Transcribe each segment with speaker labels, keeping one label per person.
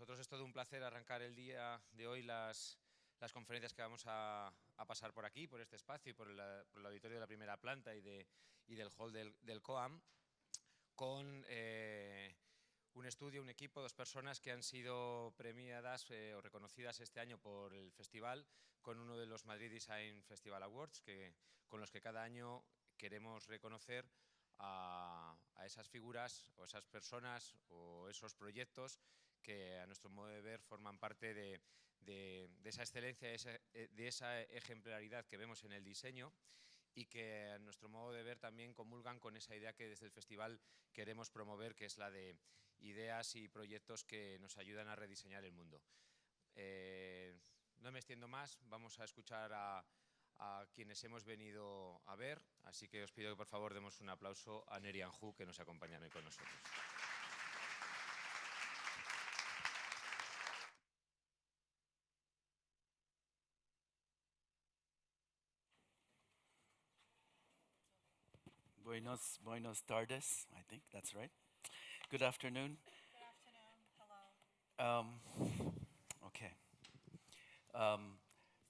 Speaker 1: nosotros es todo un placer arrancar el día de hoy las conferencias que vamos a pasar por aquí, por este espacio y por el auditorio de la primera planta y del hall del COAM, con un estudio, un equipo, 2 personas que han sido premiadas o reconocidas este año por el festival con uno de los Madrid Design Festival Awards, con los que cada año queremos reconocer a esas figuras o esas personas o esos proyectos que a nuestro modo de ver forman parte de esa excelencia, de esa ejemplaridad que vemos en el diseño y que a nuestro modo de ver también comulgan con esa idea que desde el festival queremos promover, que es la de ideas y proyectos que nos ayudan a rediseñar el mundo. No me extiendo más, vamos a escuchar a quienes hemos venido a ver, así que os pido que por favor demos un aplauso a Neri Hu, que nos acompañan hoy con nosotros.
Speaker 2: Buenos tardes, I think that's right. Good afternoon.
Speaker 3: Good afternoon. Hello.
Speaker 2: Okay.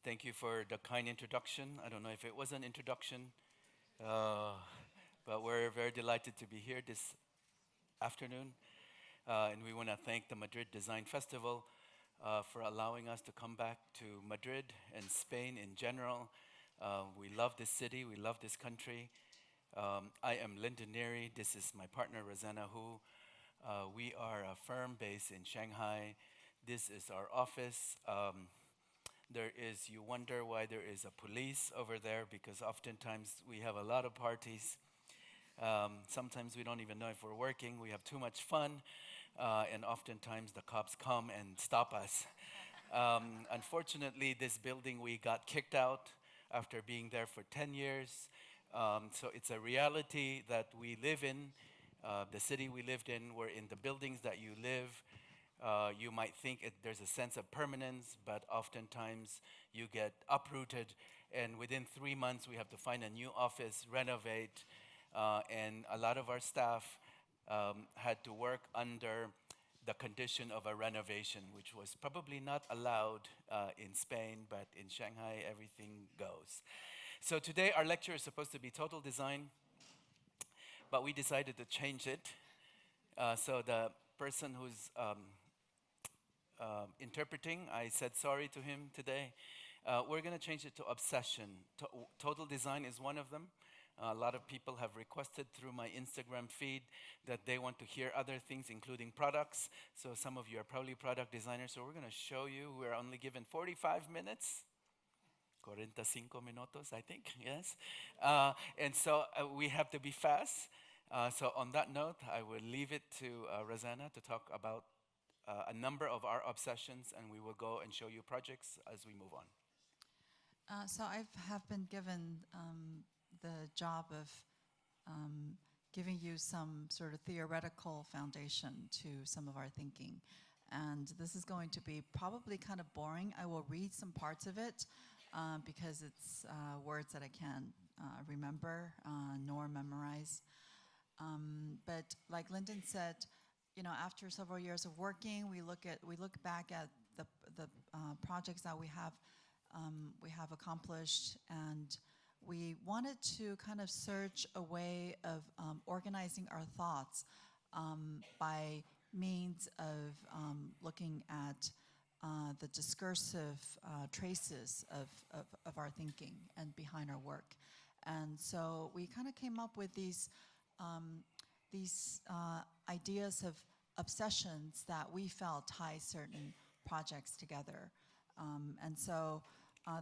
Speaker 2: Thank you for the kind introduction. I don't know if it was an introduction, but we're very delighted to be here this afternoon. And we want to thank the Madrid Design Festival for allowing us to come back to Madrid and Spain in general. We love this city, we love this country. I am Lyndon. This is my partner, Rossana. We are a firm based in Shanghai. This is our office. You wonder why there is a police over there, because oftentimes we have a lot of parties. Sometimes we don't even know if we're working. We have too much fun, and oftentimes the cops come and stop us. Unfortunately, this building, we got kicked out after being there for 10 years. So it's a reality that we live in, the city we lived in. We're in the buildings that you live. You might think there's a sense of permanence, but oftentimes you get uprooted, and within 3 months we have to find a new office, renovate, and a lot of our staff had to work under the condition of a renovation, which was probably not allowed in Spain, but in Shanghai everything goes. So today our lecture is supposed to be total design, but we decided to change it. So the person who's interpreting, I said sorry to him today. We're going to change it to obsession. Total design is one of them. A lot of people have requested through my Instagram feed that they want to hear other things, including products. So some of you are probably product designers. So we're going to show you. We're only given 45 minutes. 45 minutos, I think, yes. And so we have to be fast. So on that note, I will leave it to Rossana to talk about a number of our obsessions, and we will go and show you projects as we move on.
Speaker 3: So I have been given the job of giving you some sort of theoretical foundation to some of our thinking. And this is going to be probably kind of boring. I will read some parts of it because it's words that I can't remember nor memorize. But like Lyndon said, you know, after several years of working, we look back at the projects that we have accomplished, and we wanted to kind of search a way of organizing our thoughts by means of looking at the discursive traces of our thinking and behind our work. And so we kind of came up with these ideas of obsessions that we felt tie certain projects together. And so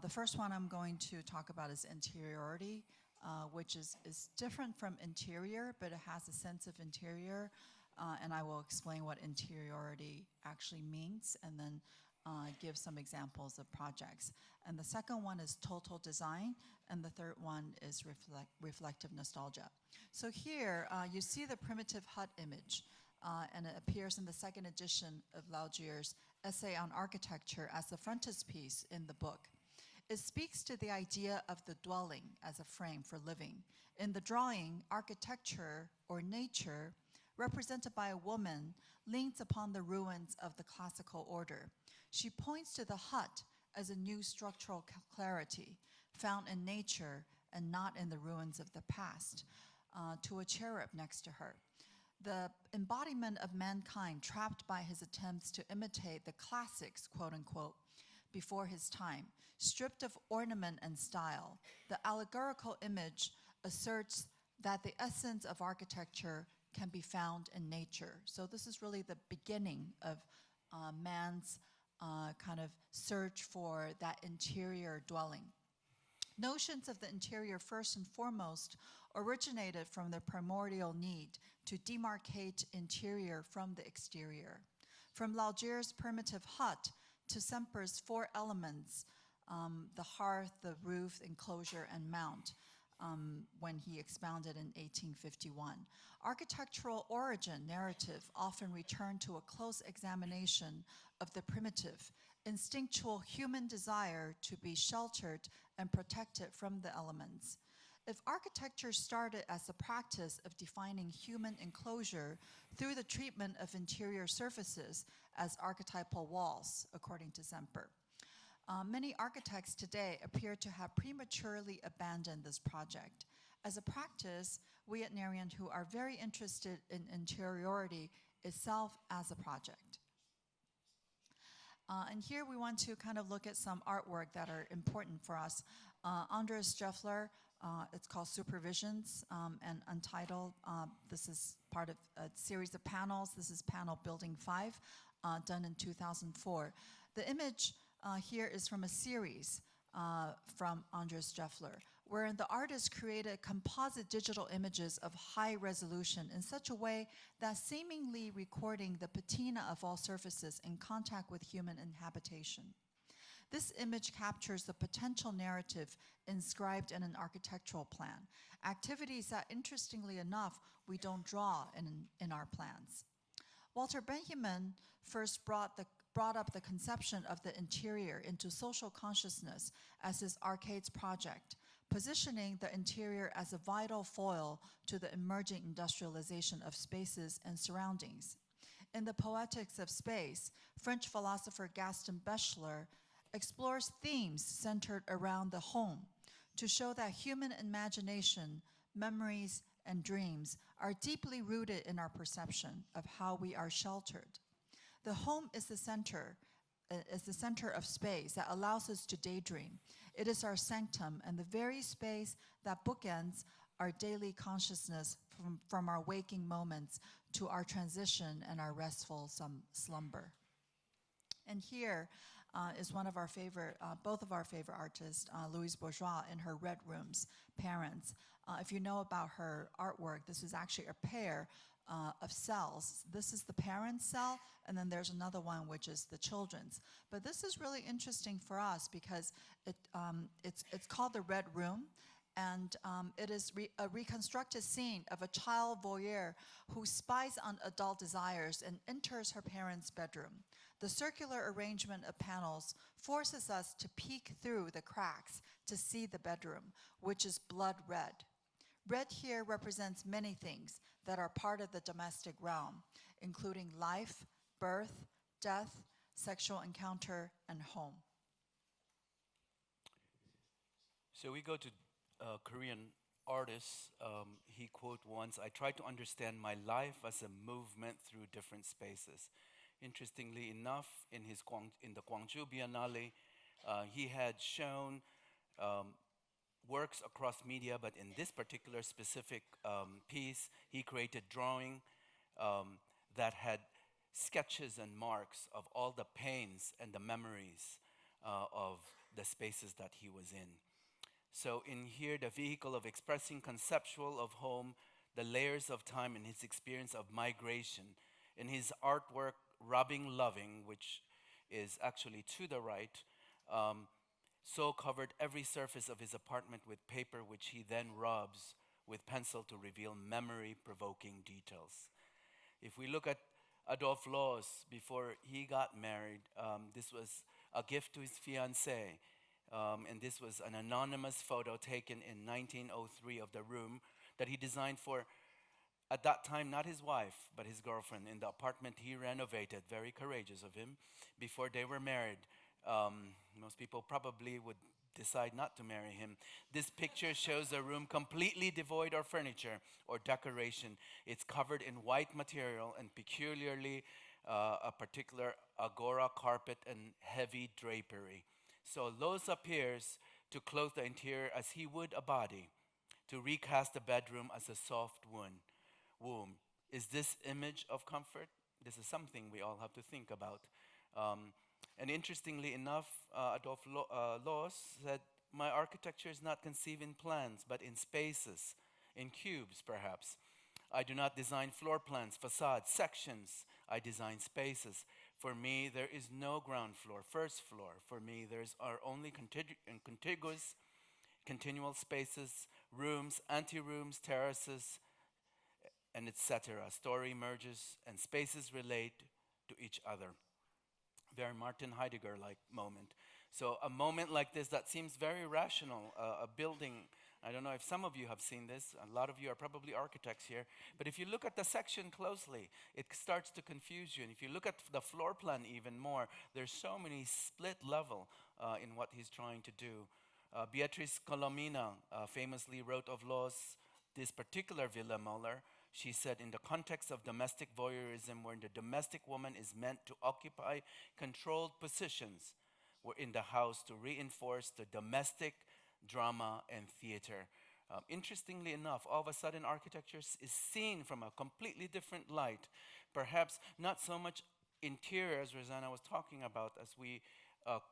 Speaker 3: the first one I'm going to talk about is interiority, which is different from interior, but it has a sense of interior. And I will explain what interiority actually means, and then give some examples of projects. And the second one is total design, and the third one is reflective nostalgia. So here you see the primitive hut image, and it appears in the second edition of Laujier's essay on architecture as the frontispiece in the book. It speaks to the idea of the dwelling as a frame for living. In the drawing, architecture or nature represented by a woman, leans upon the ruins of the classical order. She points to the hut as a new structural clarity found in nature and not in the ruins of the past, to a cherub next to her. The embodiment of mankind trapped by his attempts to imitate the classics, quote unquote, before his time, stripped of ornament and style. The allegorical image asserts that the essence of architecture can be found in nature. So this is really the beginning of man's kind of search for that interior dwelling. Notions of the interior, first and foremost, originated from the primordial need to demarcate interior from the exterior. From Laugier's primitive hut to Semper's four elements, the hearth, the roof, enclosure, and mount, when he expounded in 1851. Architectural origin narrative often returned to a close examination of the primitive, instinctual human desire to be sheltered and protected from the elements. If architecture started as a practice of defining human enclosure through the treatment of interior surfaces as archetypal walls, according to Semper, many architects today appear to have prematurely abandoned this project. As a practice, we at Neri Hu are very interested in interiority itself as a project. And here we want to kind of look at some artwork that are important for us. Andres Jeffler, it's called Supervisions and Untitled. This is part of a series of panels. This is panel Building 5, done in 2004. The image here is from a series from Andres Jeffler, wherein the artist created composite digital images of high resolution in such a way that seemingly recording the patina of all surfaces in contact with human inhabitation. This image captures the potential narrative inscribed in an architectural plan, activities that, interestingly enough, we don't draw in our plans. Walter Benjamin first brought up the conception of the interior into social consciousness as his Arcades project, positioning the interior as a vital foil to the emerging industrialization of spaces and surroundings. In The Poetics of Space, French philosopher Gaston Bachelard explores themes centered around the home to show that human imagination, memories, and dreams are deeply rooted in our perception of how we are sheltered. The home is the center of space that allows us to daydream. It is our sanctum and the very space that bookends our daily consciousness from our waking moments to our transition and our restful slumber. And here is one of our favorite, both of our favorite artists, Louise Bourgeois in her Red Rooms, Parents. If you know about her artwork, this is actually a pair of cells. This is the parent cell, and then there's another one which is the children's. But this is really interesting for us because it's called the Red Room, and it is a reconstructed scene of a child voyeur who spies on adult desires and enters her parents' bedroom. The circular arrangement of panels forces us to peek through the cracks to see the bedroom, which is blood red. Red here represents many things that are part of the domestic realm, including life, birth, death, sexual encounter, and home.
Speaker 2: So we go to Korean artists. He quote once, "I try to understand my life as a movement through different spaces." Interestingly enough, in the Gwangju Biennale, he had shown works across media, but in this particular specific piece, he created drawing that had sketches and marks of all the pains and the memories of the spaces that he was in. So in here, the vehicle of expressing conceptual of home, the layers of time and his experience of migration. In his artwork, Rubbing Loving, which is actually to the right, so covered every surface of his apartment with paper, which he then rubs with pencil to reveal memory-provoking details. If we look at Adolphe Loos, before he got married, this was a gift to his fiancée, and this was an anonymous photo taken in 1903 of the room that he designed for at that time, not his wife, but his girlfriend, in the apartment he renovated. Very courageous of him. Before they were married, most people probably would decide not to marry him. This picture shows a room completely devoid of furniture or decoration. It's covered in white material and peculiarly a particular agora carpet and heavy drapery. So Loos appears to clothe the interior as he would a body, to recast the bedroom as a soft womb. Is this image of comfort? This is something we all have to think about. And interestingly enough, Loos said, my architecture is not conceived in plans, but in spaces, in cubes perhaps. I do not design floor plans, facades, sections. I design spaces. For me, there is no ground floor, first floor. For me, there's are only contiguous, continual spaces, rooms, anterooms, terraces, and etc. Story merges and spaces relate to each other. Very Martin Heidegger-like moment. So a moment like this that seems very rational, a building, I don't know if some of you have seen this, a lot of you are probably architects here, but if you look at the section closely, it starts to confuse you. And if you look at the floor plan even more, there's so many split level in what he's trying to do. Beatrice Colomina famously wrote of Loos, this particular Villa Möller. She said, in the context of domestic voyeurism, where the domestic woman is meant to occupy controlled positions in the house to reinforce the domestic drama and theater. Interestingly enough, all of a sudden architecture is seen from a completely different light. Perhaps not so much interior, as Rossana was talking about, as we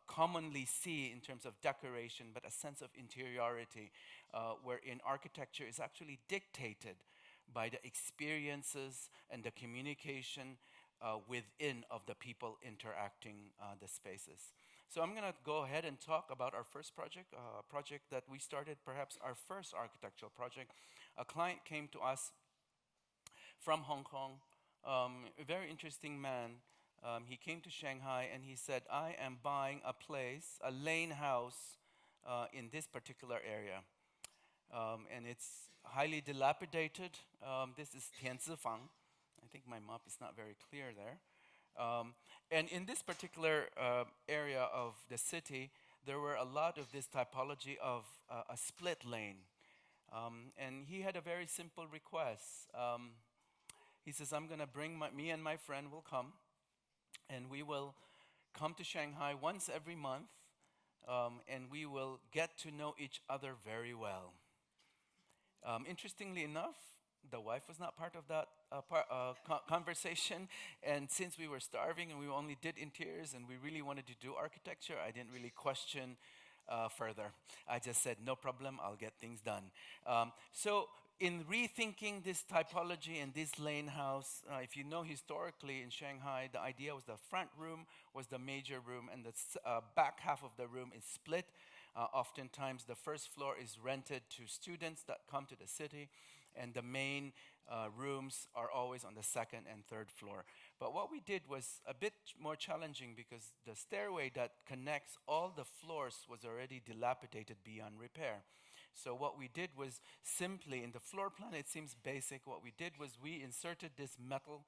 Speaker 2: commonly see in terms of decoration, but a sense of interiority, wherein architecture is actually dictated by the experiences and the communication within of the people interacting the spaces. So I'm going to go ahead and talk about our first project, a project that we started, perhaps our first architectural project. A client came to us from Hong Kong, a very interesting man. He came to Shanghai and he said, I am buying a place, a lane house in this particular area. And it's highly dilapidated. This is Tianzifang. I think my map is not very clear there. And in this particular area of the city, there were a lot of this typology of a split lane. And he had a very simple request. He says, I'm going to bring me and my friend will come, and we will come to Shanghai once every month, and we will get to know each other very well. Interestingly enough, the wife was not part of that conversation, and since we were starving and we only did interiors and we really wanted to do architecture, I didn't really question further. I just said, no problem, I'll get things done. So in rethinking this typology and this lane house, if you know historically in Shanghai, the idea was the front room was the major room and the back half of the room is split. Oftentimes the first floor is rented to students that come to the city, and the main rooms are always on the second and third floor. But what we did was a bit more challenging because the stairway that connects all the floors was already dilapidated beyond repair. So what we did was simply, in the floor plan it seems basic, what we did was we inserted this metal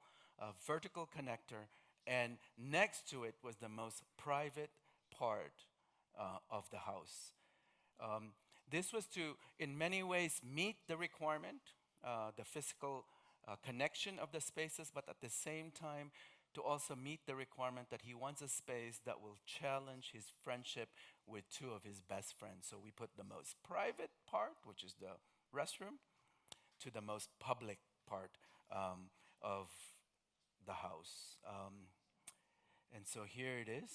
Speaker 2: vertical connector, and next to it was the most private part of the house. This was to, in many ways, meet the requirement, the physical connection of the spaces, but at the same time, to also meet the requirement that he wants a space that will challenge his friendship with two of his best friends. So we put the most private part, which is the restroom, to the most public part of the house. And so here it is.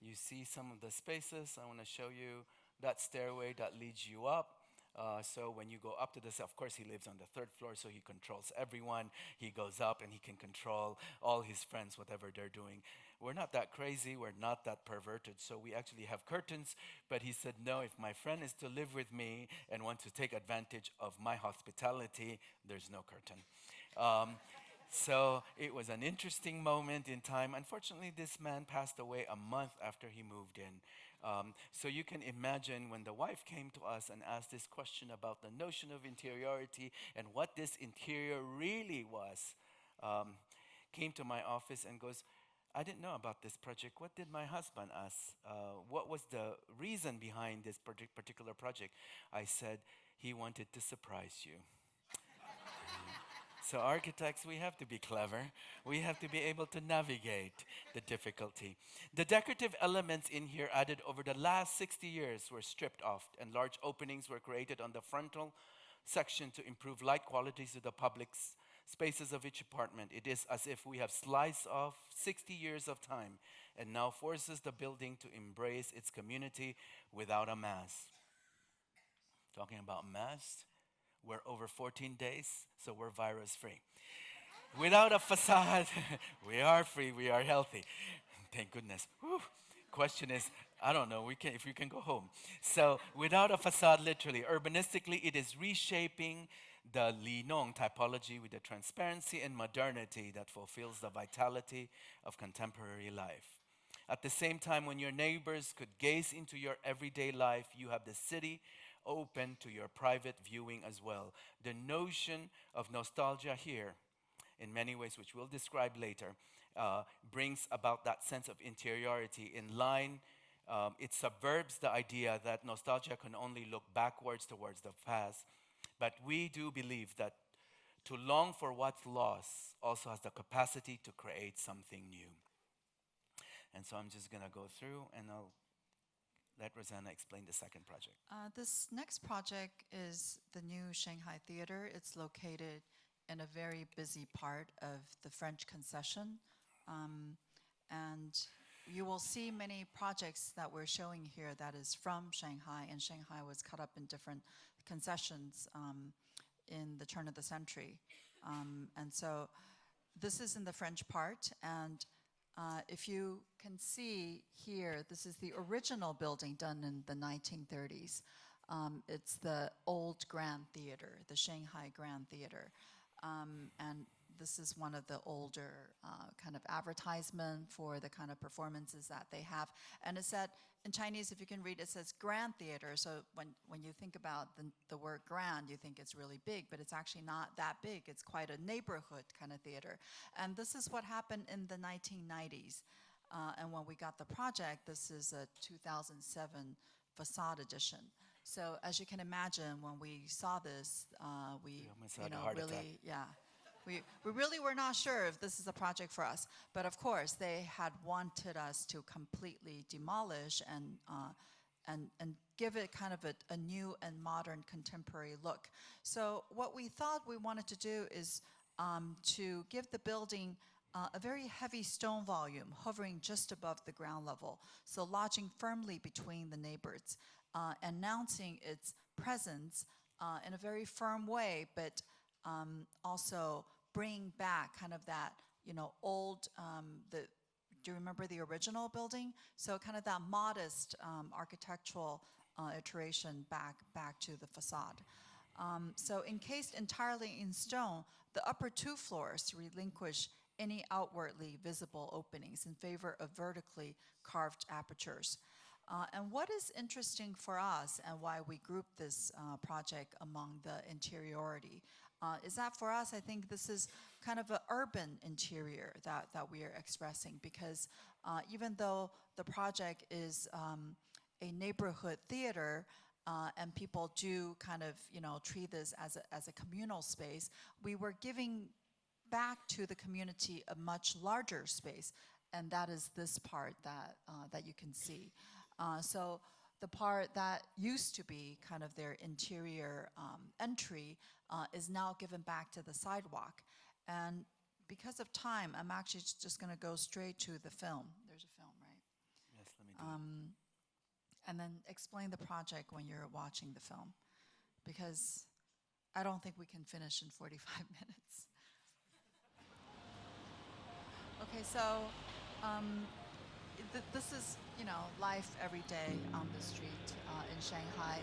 Speaker 2: You see some of the spaces. I want to show you that stairway that leads you up. So when you go up to this, of course he lives on the third floor, so he controls everyone. He goes up and he can control all his friends, whatever they're doing. We're not that crazy, we're not that perverted, so we actually have curtains. But he said, no, if my friend is to live with me and want to take advantage of my hospitality, there's no curtain. So it was an interesting moment in time. Unfortunately, this man passed away a month after he moved in. So you can imagine when the wife came to us and asked this question about the notion of interiority and what this interior really was, um, came to my office and goes, I didn't know about this project. What did my husband ask? What was the reason behind this particular project? I said, he wanted to surprise you. So architects, we have to be clever. We have to be able to navigate the difficulty. The decorative elements in here added over the last 60 years were stripped off, and large openings were created on the frontal section to improve light qualities to the public spaces of each apartment. It is as if we have sliced off 60 years of time and now forces the building to embrace its community without a mask. Talking about masks, we're over 14 days, so we're virus free. Without a facade, we are free, we are healthy. Thank goodness. Whew. Question is, I don't know, if we can go home. So without a facade, literally, urbanistically, it is reshaping the Lyndon typology with the transparency and modernity that fulfills the vitality of contemporary life. At the same time, when your neighbors could gaze into your everyday life, you have the city open to your private viewing as well. The notion of nostalgia here, in many ways, which we'll describe later, brings about that sense of interiority in line. It subverbs the idea that nostalgia can only look backwards towards the past. But we do believe that to long for what's lost also has the capacity to create something new. And so I'm just going to go through and I'll let Rossana explain the second project.
Speaker 3: This next project is the new Shanghai Theater. It's located in a very busy part of the French concession. And you will see many projects that we're showing here that is from Shanghai, and Shanghai was cut up in different concessions in the turn of the century. And so this is in the French part, and if you can see here, this is the original building done in the 1930s. It's the old Grand Theater, the Shanghai Grand Theater. And this is one of the older kind of advertisement for the kind of performances that they have. And it said, in Chinese, if you can read, it says Grand Theater. So when you think about the word grand, you think it's really big, but it's actually not that big. It's quite a neighborhood kind of theater. And this is what happened in the 1990s. And when we got the project, this is a 2007 facade edition. So as you can imagine, when we saw this, we
Speaker 2: had a heart
Speaker 3: really,
Speaker 2: attack.
Speaker 3: yeah. We really were not sure if this is a project for us. But of course, they had wanted us to completely demolish and give it kind of a new and modern contemporary look. So what we thought we wanted to do is to give the building a very heavy stone volume hovering just above the ground level, so lodging firmly between the neighbors, announcing its presence in a very firm way, but also bring back kind of that, old, do you remember the original building? So kind of that modest architectural iteration back to the facade. So encased entirely in stone, the upper two floors relinquish any outwardly visible openings in favor of vertically carved apertures. And what is interesting for us and why we grouped this project among the interiority is that for us, I think this is kind of an urban interior that we are expressing, because even though the project is a neighborhood theater, and people do kind of, treat this as a communal space, we were giving back to the community a much larger space, and that is this part that you can see. So the part that used to be kind of their interior entry is now given back to the sidewalk. And because of time, I'm actually just going to go straight to the film. There's a film, right?
Speaker 2: Yes, let me do it.
Speaker 3: And then explain the project when you're watching the film, because I don't think we can finish in 45 minutes. Okay, so this is, life every day on the street in Shanghai.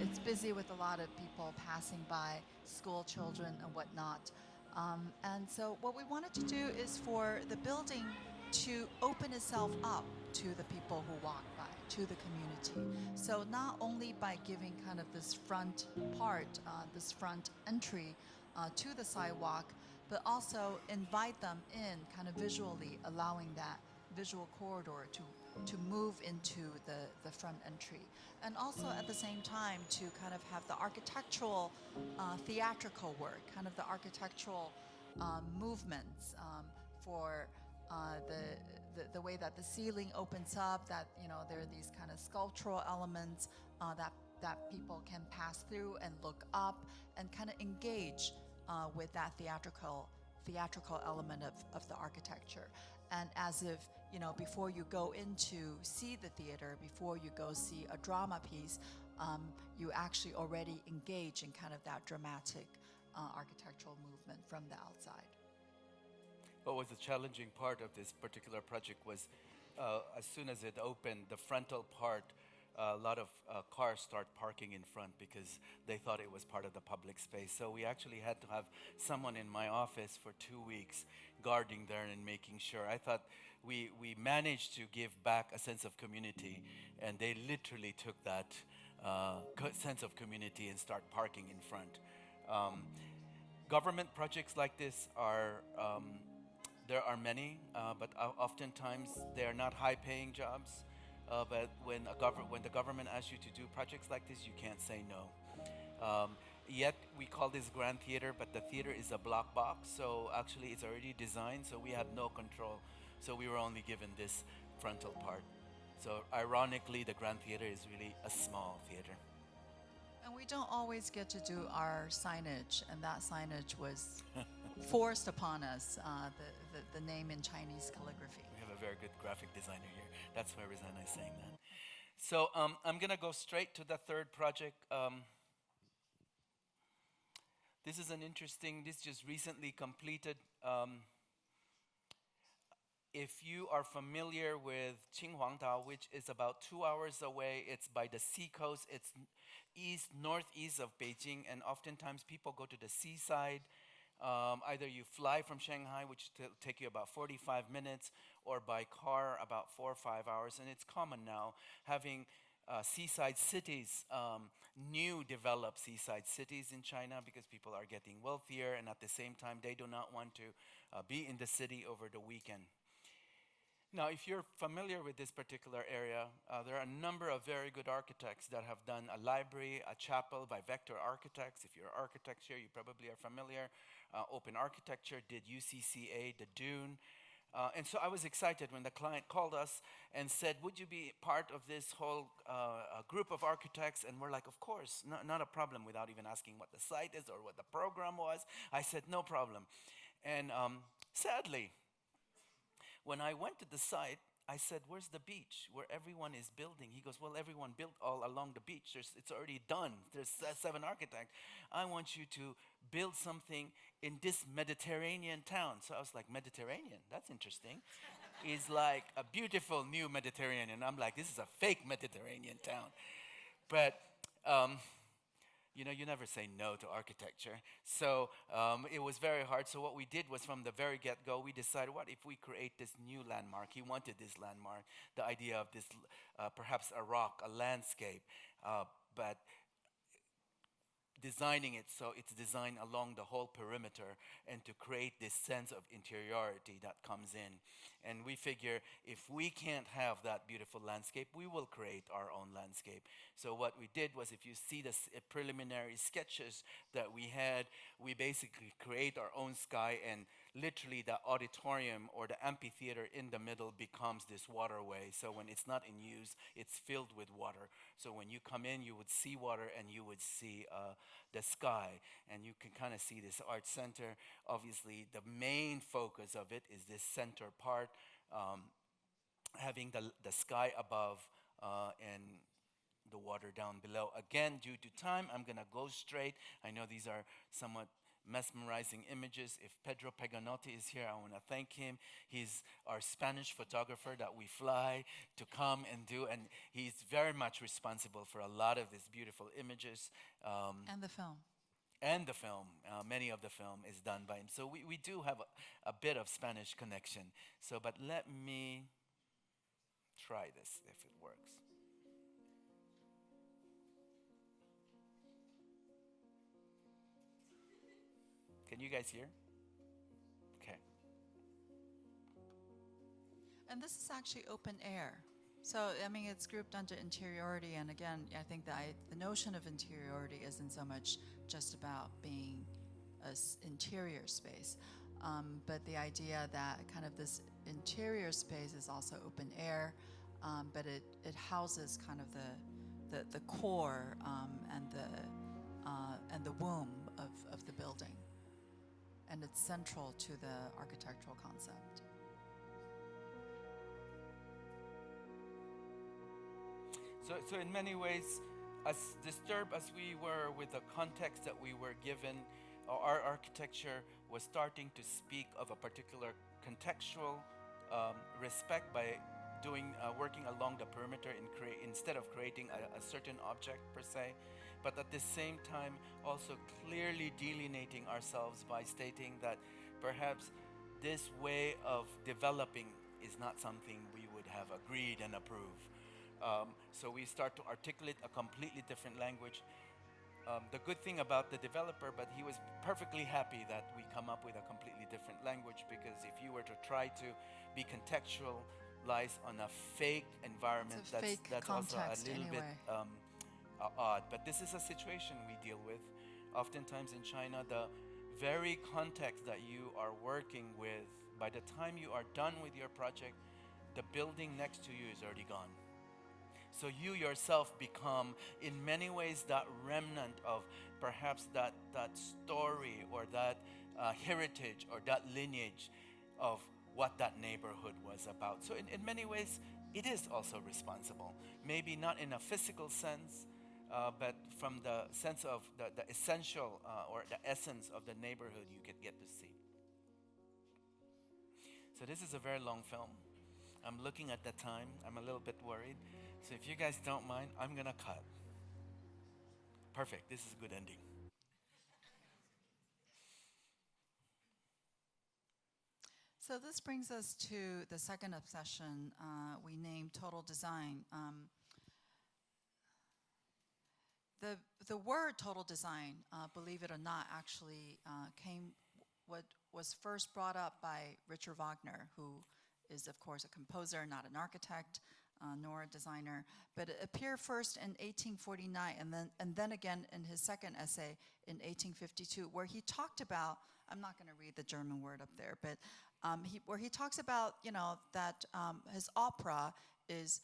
Speaker 3: It's busy with a lot of people passing by, school children and whatnot. And so what we wanted to do is for the building to open itself up to the people who walk by, to the community. So not only by giving kind of this front part, this front entry to the sidewalk, but also invite them in kind of visually, allowing that visual corridor to move into the front entry. And also at the same time to kind of have the architectural theatrical work, kind of the architectural movements for the way that the ceiling opens up, that there are these kind of sculptural elements that people can pass through and look up and kind of engage with that theatrical element of the architecture. And as if, before you go in to see the theater, before you go see a drama piece, you actually already engage in kind of that dramatic architectural movement from the outside.
Speaker 2: What was the challenging part of this particular project was as soon as it opened, the frontal part, a lot of cars start parking in front because they thought it was part of the public space. So we actually had to have someone in my office for 2 weeks guarding there and making sure. I thought we managed to give back a sense of community, and they literally took that sense of community and start parking in front. Government projects like this are there are many, but oftentimes they are not high-paying jobs. But when the government asks you to do projects like this, you can't say no. Yet we call this Grand Theater, but the theater is a block box, so actually it's already designed, so we have no control. So we were only given this frontal part. So ironically, the Grand Theater is really a small theater.
Speaker 3: And we don't always get to do our signage, and that signage was forced upon us, the name in Chinese calligraphy.
Speaker 2: We have a very good graphic designer here. That's why Rossana is saying that. So I'm going to go straight to the third project. This is this just recently completed. If you are familiar with Qinhuangdao, which is about 2 hours away, it's by the sea coast. It's northeast of Beijing, and oftentimes people go to the seaside. Either you fly from Shanghai, which take you about 45 minutes, or by car about 4 or 5 hours. And it's common now having seaside cities, new developed seaside cities in China, because people are getting wealthier, and at the same time they do not want to be in the city over the weekend. Now, if you're familiar with this particular area, there are a number of very good architects that have done a library, a chapel by Vector Architects. If you're architects here, you probably are familiar. Open Architecture did UCCA, the Dune. And so I was excited when the client called us and said, would you be part of this whole group of architects? And we're like, of course, not a problem, without even asking what the site is or what the program was. I said, no problem. And sadly, when I went to the site, I said, where's the beach where everyone is building? He goes, well, everyone built all along the beach. It's already done. There's 7 architects. I want you to build something in this Mediterranean town. So I was like, Mediterranean? That's interesting. It's like a beautiful new Mediterranean. I'm like, this is a fake Mediterranean town. But you never say no to architecture. So it was very hard. So what we did was, from the very get-go, we decided, what if we create this new landmark? He wanted this landmark, the idea of this, perhaps a rock, a landscape, but designing it so it's designed along the whole perimeter, and to create this sense of interiority that comes in. And we figure if we can't have that beautiful landscape, we will create our own landscape. So what we did was, if you see the preliminary sketches that we had, we basically create our own sky, and literally the auditorium or the amphitheater in the middle becomes this waterway. So when it's not in use, it's filled with water. So when you come in, you would see water, and you would see the sky, and you can kind of see this art center. Obviously, the main focus of it is this center part, having the sky above and the water down below. Again, due to time, I'm going to go straight. I know these are somewhat mesmerizing images. If Pedro Paganotti is here, I want to thank him. He's our Spanish photographer that we fly to come and do, and he's very much responsible for a lot of these beautiful images.
Speaker 3: And the film.
Speaker 2: and the film, many of the film is done by him. So we do have a bit of Spanish connection. So, but let me try this if it works. Can you guys hear? Okay.
Speaker 3: And this is actually open air. So, I mean, it's grouped under interiority. And again, I think that the notion of interiority isn't so much just about being an interior space, but the idea that kind of this interior space is also open air, but it houses kind of the core and the womb of the building. And it's central to the architectural concept.
Speaker 2: So in many ways, as disturbed as we were with the context that we were given, our architecture was starting to speak of a particular contextual respect by working along the perimeter instead of creating a certain object per se, but at the same time also clearly delineating ourselves by stating that perhaps this way of developing is not something we would have agreed and approved. So we start to articulate a completely different language. The good thing about the developer, but he was perfectly happy that we come up with a completely different language, because if you were to try to be contextualized on a fake environment, that's also a little bit odd. But this is a situation we deal with. Oftentimes in China, the very context that you are working with, by the time you are done with your project, the building next to you is already gone. So you yourself become, in many ways, that remnant of perhaps that story or that heritage or that lineage of what that neighborhood was about. So in many ways, it is also responsible. Maybe not in a physical sense, but from the sense of the essential or the essence of the neighborhood you could get to see. So this is a very long film. I'm looking at the time. I'm a little bit worried. So if you guys don't mind, I'm going to cut. Perfect. This is a good ending.
Speaker 3: So this brings us to the second obsession we named total design. The word total design, believe it or not, actually was first brought up by Richard Wagner, who is, of course, a composer, not an architect, nor a designer. But it appeared first in 1849, and then again in his second essay in 1852, where he talked about, I'm not going to read the German word up there, but where he talks about, that his opera is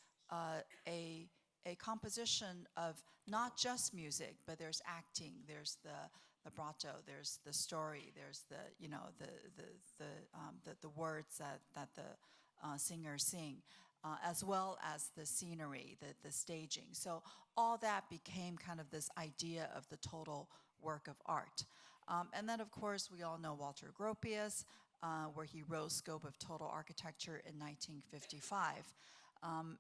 Speaker 3: a composition of not just music, but there's acting, there's the vibrato, there's the story, there's the words that the singers sing, as well as the scenery, the staging. So all that became kind of this idea of the total work of art. And then, of course, we all know Walter Gropius, where he wrote Scope of Total Architecture in 1955.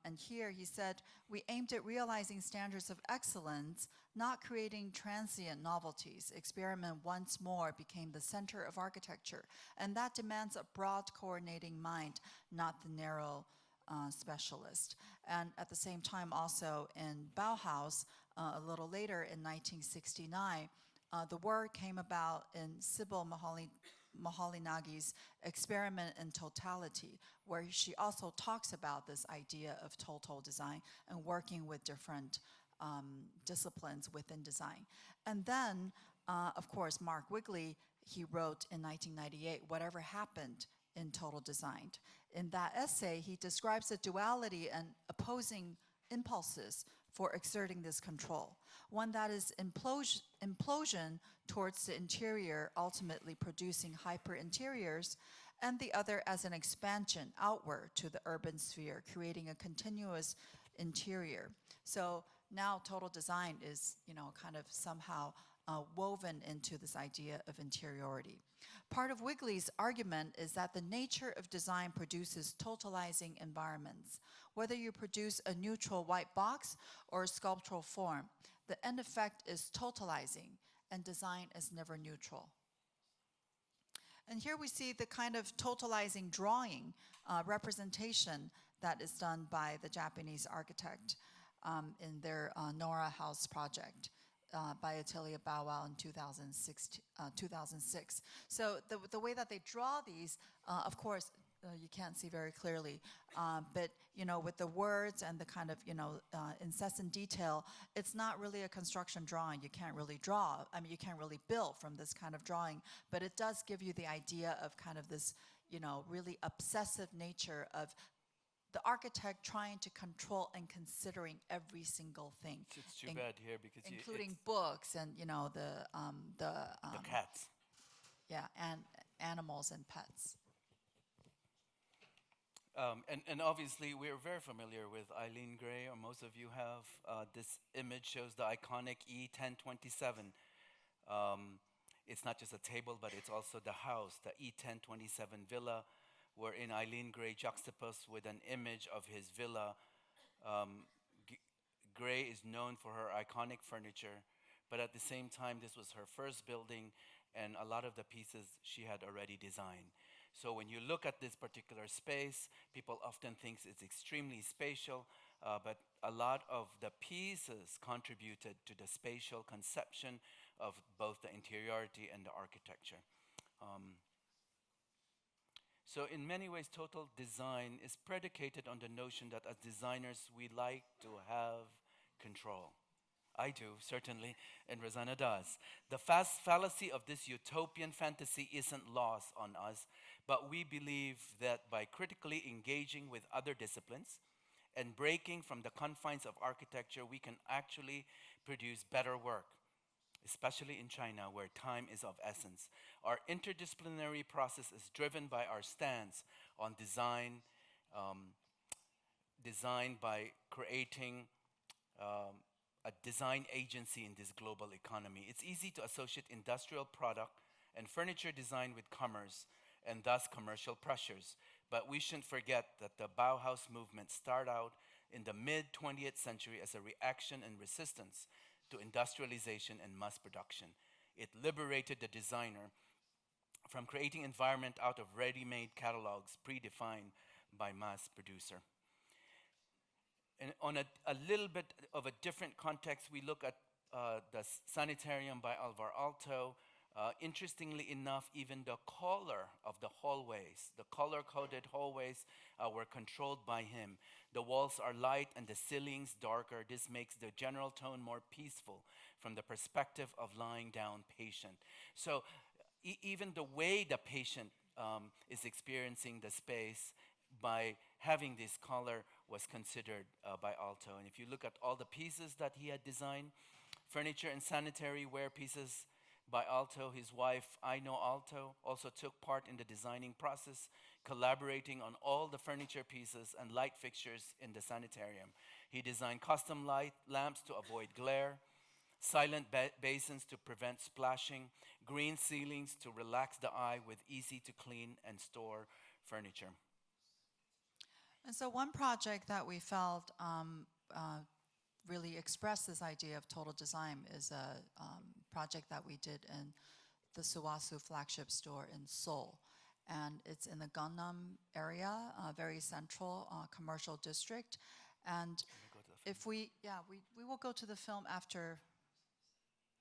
Speaker 3: And here he said, we aimed at realizing standards of excellence, not creating transient novelties. Experiment once more became the center of architecture. And that demands a broad coordinating mind, not the narrow specialist. And at the same time also in Bauhaus, a little later in 1969, the word came about in Sybil Moholinagi's Experiment in Totality, where she also talks about this idea of total design and working with different disciplines within design. And then, of course, Mark Wigley, he wrote in 1998, Whatever Happened in Total Design. In that essay, he describes the duality and opposing impulses for exerting this control. One that is implosion towards the interior, ultimately producing hyper-interiors, and the other as an expansion outward to the urban sphere, creating a continuous interior. So now total design is, kind of somehow woven into this idea of interiority. Part of Wigley's argument is that the nature of design produces totalizing environments. Whether you produce a neutral white box or a sculptural form, the end effect is totalizing, and design is never neutral. And here we see the kind of totalizing drawing representation that is done by the Japanese architect in their Nora House project by Atelier Bauau in 2006. So the way that they draw these, of course, you can't see very clearly, but with the words and the kind of incessant detail, it's not really a construction drawing. You can't really draw. I mean, you can't really build from this kind of drawing, but it does give you the idea of kind of this, really obsessive nature of the architect trying to control and considering every single thing.
Speaker 2: It's too bad here because
Speaker 3: including books and the
Speaker 2: cats.
Speaker 3: Yeah, and animals and pets.
Speaker 2: And obviously, we're very familiar with Eileen Gray, or most of you have. This image shows the iconic E1027. It's not just a table, but it's also the house, the E1027 villa, wherein Eileen Gray juxtaposed with an image of his villa. Gray is known for her iconic furniture, but at the same time, this was her first building, and a lot of the pieces she had already designed. So when you look at this particular space, people often think it's extremely spatial, but a lot of the pieces contributed to the spatial conception of both the interiority and the architecture. So in many ways, total design is predicated on the notion that as designers, we like to have control. I do, certainly, and Rossana does. The fallacy of this utopian fantasy isn't lost on us, but we believe that by critically engaging with other disciplines and breaking from the confines of architecture, we can actually produce better work, especially in China, where time is of essence. Our interdisciplinary process is driven by our stance on design, design by creating a design agency in this global economy. It's easy to associate industrial product and furniture design with commerce and thus commercial pressures. But we shouldn't forget that the Bauhaus movement started out in the mid-20th century as a reaction and resistance to industrialization and mass production. It liberated the designer from creating environment out of ready-made catalogs predefined by mass producer. And on a little bit of a different context, we look at the sanitarium by Alvar Aalto. Interestingly enough, even the color of the hallways, the color-coded hallways were controlled by him. The walls are light and the ceilings darker. This makes the general tone more peaceful from the perspective of lying down patient. So even the way the patient is experiencing the space by having this color was considered by Aalto. And if you look at all the pieces that he had designed, furniture and sanitary ware pieces by Aalto, his wife, Aino Aalto, also took part in the designing process, collaborating on all the furniture pieces and light fixtures in the sanitarium. He designed custom light lamps to avoid glare, silent basins to prevent splashing, green ceilings to relax the eye with easy to clean and store furniture.
Speaker 3: And so one project that we felt really expressed this idea of total design is a project that we did in the Suwasu flagship store in Seoul. And it's in the Gangnam area, a very central commercial district. And if we will go to the film after,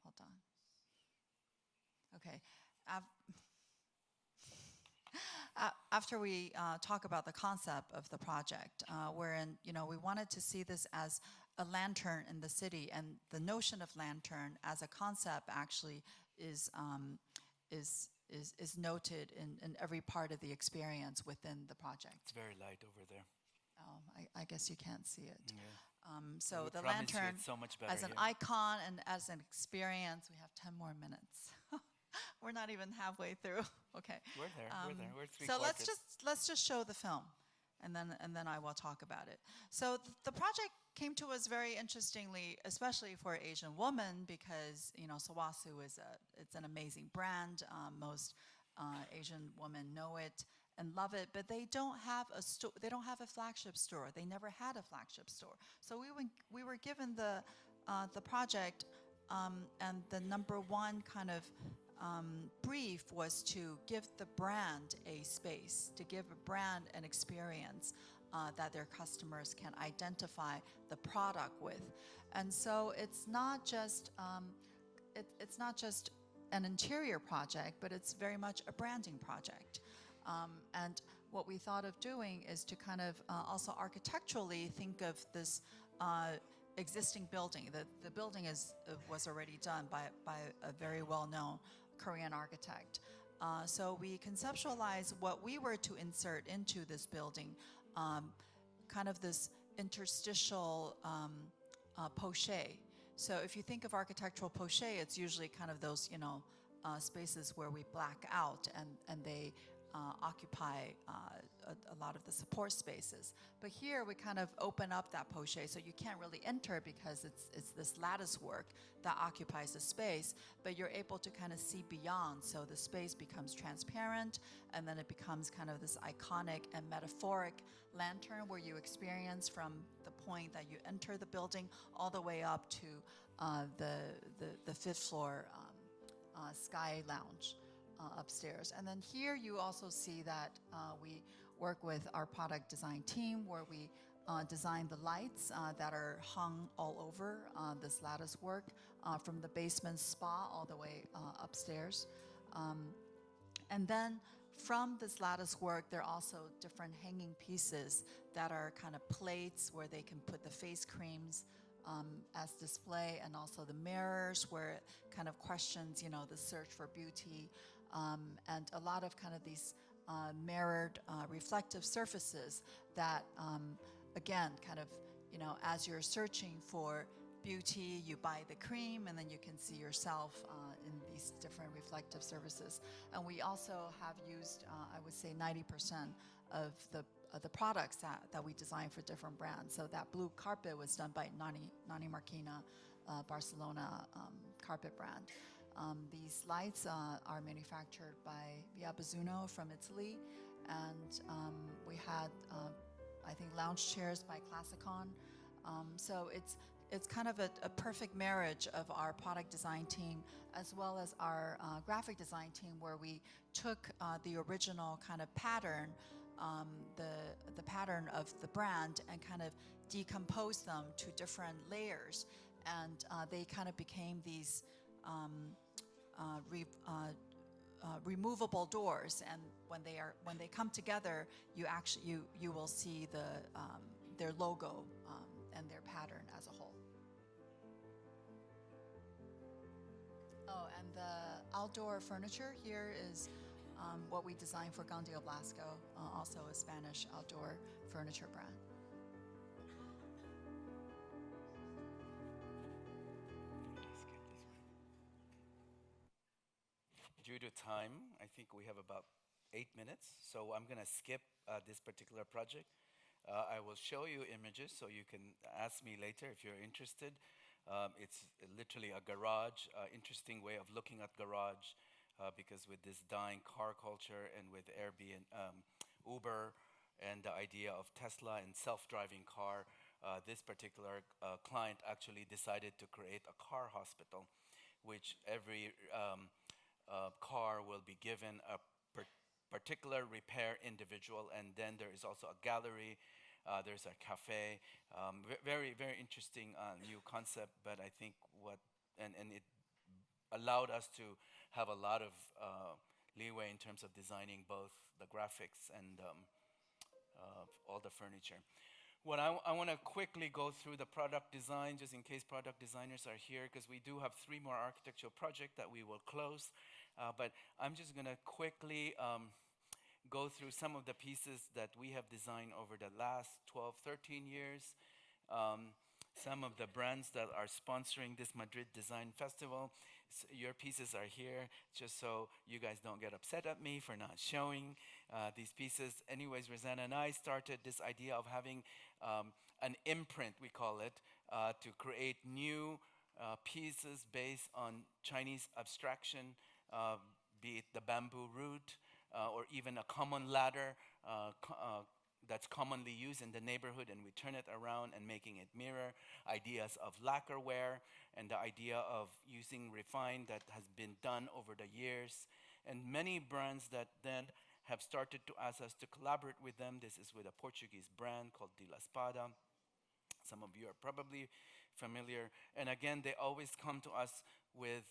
Speaker 3: hold on. Okay. After we talk about the concept of the project, wherein we wanted to see this as a lantern in the city, and the notion of lantern as a concept actually is noted in every part of the experience within the project.
Speaker 2: It's very light over there.
Speaker 3: Oh, I guess you can't see it.
Speaker 2: Yeah.
Speaker 3: So the
Speaker 2: promise you
Speaker 3: lantern
Speaker 2: it's so much better
Speaker 3: as an
Speaker 2: here.
Speaker 3: icon and as an experience, we have 10 more minutes. We're not even halfway through. Okay.
Speaker 2: We're there. We're three
Speaker 3: So
Speaker 2: quarters.
Speaker 3: let's just show the film, and then I will talk about it. So the project came to us very interestingly, especially for an Asian woman, because Suwasu it's an amazing brand. Most Asian women know it and love it, but they don't have a store. They don't have a flagship store. They never had a flagship store. So we were given the project And the number one kind of brief was to give the brand a space, to give a brand an experience that their customers can identify the product with. And so it's not just it's not just an interior project, but it's very much a branding project. And what we thought of doing is to kind of also architecturally think of this existing building. The building was already done by a very well-known Korean architect. So we conceptualized what we were to insert into this building, kind of this interstitial poche. So if you think of architectural poche, it's usually kind of those, spaces where we black out and they occupy a lot of the support spaces. But here we kind of open up that poche, so you can't really enter because it's this lattice work that occupies the space, but you're able to kind of see beyond, so the space becomes transparent, and then it becomes kind of this iconic and metaphoric lantern where you experience from the point that you enter the building all the way up to the fifth floor Sky Lounge upstairs. And then here you also see that we work with our product design team, where we design the lights that are hung all over this lattice work from the basement spa all the way upstairs. And then from this lattice work, there are also different hanging pieces that are kind of plates where they can put the face creams as display, and also the mirrors where it kind of questions, the search for beauty, and a lot of kind of these mirrored reflective surfaces that, again, kind of, as you're searching for beauty, you buy the cream, and then you can see yourself in these different reflective surfaces. And we also have used, I would say, 90% of the products that we design for different brands. So that blue carpet was done by Nani Marquina, Barcelona carpet brand. These lights are manufactured by Via Bazzuno from Italy, and we had, I think, lounge chairs by Classicon. So it's kind of a perfect marriage of our product design team as well as our graphic design team, where we took the original kind of pattern, the pattern of the brand, and kind of decomposed them to different layers, and they kind of became these removable doors. And when they come together, you will see their logo and their pattern as a whole. Oh, and the outdoor furniture here is what we designed for Gandio Blasco, also a Spanish outdoor furniture brand.
Speaker 2: Due to time, I think we have about 8 minutes, so I'm going to skip this particular project. I will show you images so you can ask me later if you're interested. It's literally a garage, interesting way of looking at garage, because with this dying car culture and with Airbnb, Uber, and the idea of Tesla and self-driving car, this particular client actually decided to create a car hospital, which every car will be given a particular repair individual, and then there is also a gallery, there's a cafe, very, very interesting new concept, but I think and it allowed us to have a lot of leeway in terms of designing both the graphics and all the furniture. What I want to quickly go through the product design, just in case product designers are here, because we do have 3 more architectural projects that we will close. But I'm just going to quickly go through some of the pieces that we have designed over the last 12, 13 years. Some of the brands that are sponsoring this Madrid Design Festival. So your pieces are here, just so you guys don't get upset at me for not showing these pieces. Anyways, Rossana and I started this idea of having an imprint, we call it, to create new pieces based on Chinese abstraction, be it the bamboo root or even a common ladder. that's commonly used in the neighborhood, and we turn it around and making it mirror ideas of lacquerware and the idea of using refine that has been done over the years. And many brands that then have started to ask us to collaborate with them. This is with a Portuguese brand called De La Espada. Some of you are probably familiar. And again, they always come to us with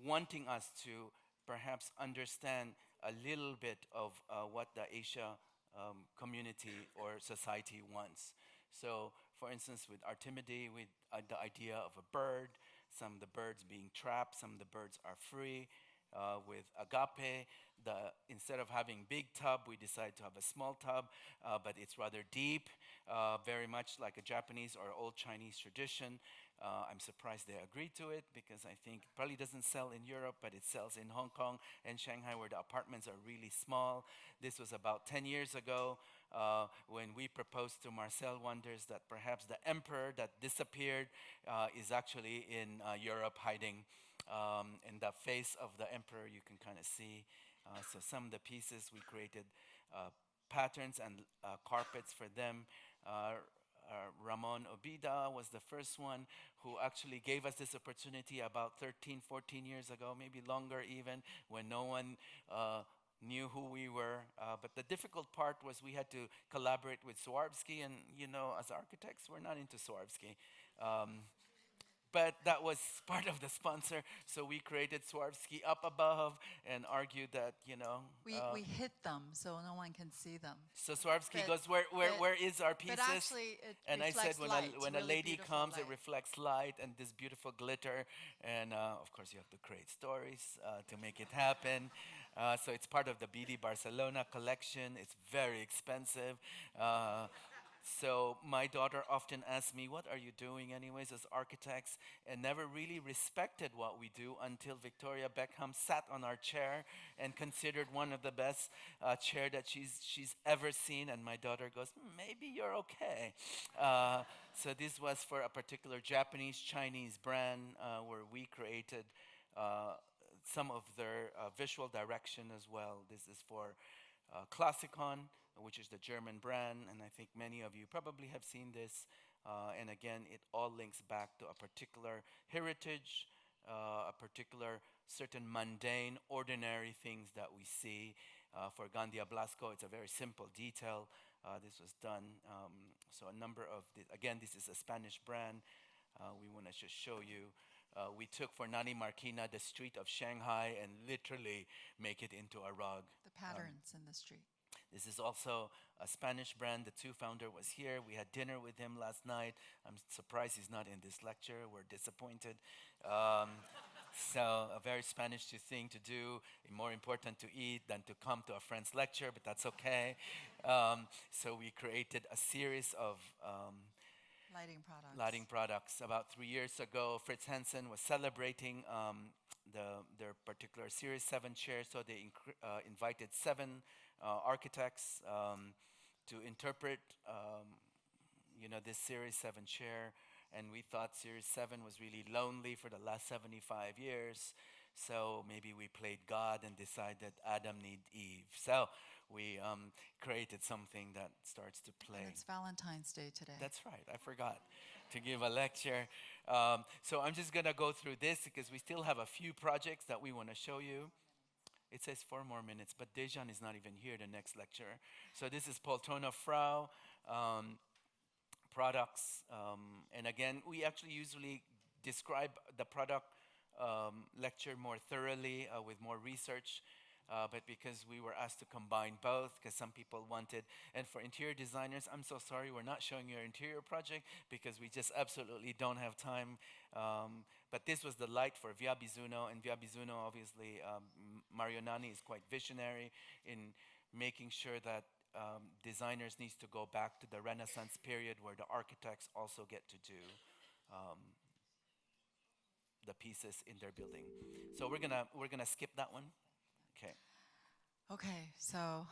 Speaker 2: wanting us to perhaps understand a little bit of what the Asia community or society wants. So, for instance, with Artimide, with the idea of a bird, some of the birds being trapped, some of the birds are free. With Agape, instead of having big tub, we decided to have a small tub, but it's rather deep, very much like a Japanese or old Chinese tradition. I'm surprised they agreed to it because I think it probably doesn't sell in Europe, but it sells in Hong Kong and Shanghai where the apartments are really small. This was about 10 years ago when we proposed to Marcel Wonders that perhaps the emperor that disappeared is actually in Europe hiding. In the face of the emperor, you can kind of see. So some of the pieces we created patterns and carpets for them. Ramon Obida was the first one who actually gave us this opportunity about 13, 14 years ago, maybe longer even, when no one knew who we were. But the difficult part was we had to collaborate with Swarovski, and as architects, we're not into Swarovski. But that was part of the sponsor, so we created Swarovski up above and argued that,
Speaker 3: We hid them so no one can see them.
Speaker 2: So Swarovski
Speaker 3: But-
Speaker 2: goes, where is our pieces?
Speaker 3: But actually, it
Speaker 2: And I said,
Speaker 3: reflects light.
Speaker 2: when a
Speaker 3: really
Speaker 2: lady
Speaker 3: beautiful
Speaker 2: comes,
Speaker 3: light.
Speaker 2: it reflects light and this beautiful glitter. And of course, you have to create stories to make it happen. So it's part of the BD Barcelona collection. It's very expensive. So my daughter often asks me, what are you doing anyways as architects? And never really respected what we do until Victoria Beckham sat on our chair and considered one of the best chair that she's ever seen. And my daughter goes, maybe you're okay. So this was for a particular Japanese-Chinese brand where we created some of their visual direction as well. This is for Classicon, which is the German brand, and I think many of you probably have seen this. And again, it all links back to a particular heritage, a particular certain mundane, ordinary things that we see. For Gandia Blasco, it's a very simple detail. This was done. So a number of, again, this is a Spanish brand. We want to just show you. We took for Nani Marquina the street of Shanghai and literally make it into a rug.
Speaker 3: The patterns in the street.
Speaker 2: This is also a Spanish brand. The founder was here. We had dinner with him last night. I'm surprised he's not in this lecture. We're disappointed. So a very Spanish thing to do, more important to eat than to come to a friend's lecture, but that's okay. So we created a series of lighting products. About 3 years ago, Fritz Hansen was celebrating their particular Series 7 chair, so they invited 7 architects to interpret this Series 7 chair. And we thought Series 7 was really lonely for the last 75 years. So maybe we played God and decided Adam needs Eve. So we created something that starts to play.
Speaker 3: And it's Valentine's Day today.
Speaker 2: That's right. I forgot to give a lecture. So I'm just going to go through this because we still have a few projects that we want to show you. It says 4 more minutes, but Dejan is not even here, the next lecture. So this is Poltrona Frau products. And again, we actually usually describe the product lecture more thoroughly with more research. But because we were asked to combine both, because some people wanted, and for interior designers, I'm so sorry we're not showing your interior project because we just absolutely don't have time. But this was the light for Via Bizuno, and Via Bizuno, obviously, Mario Nani is quite visionary in making sure that designers needs to go back to the Renaissance period where the architects also get to do the pieces in their building. So we're gonna skip that one. Okay.
Speaker 3: Okay, so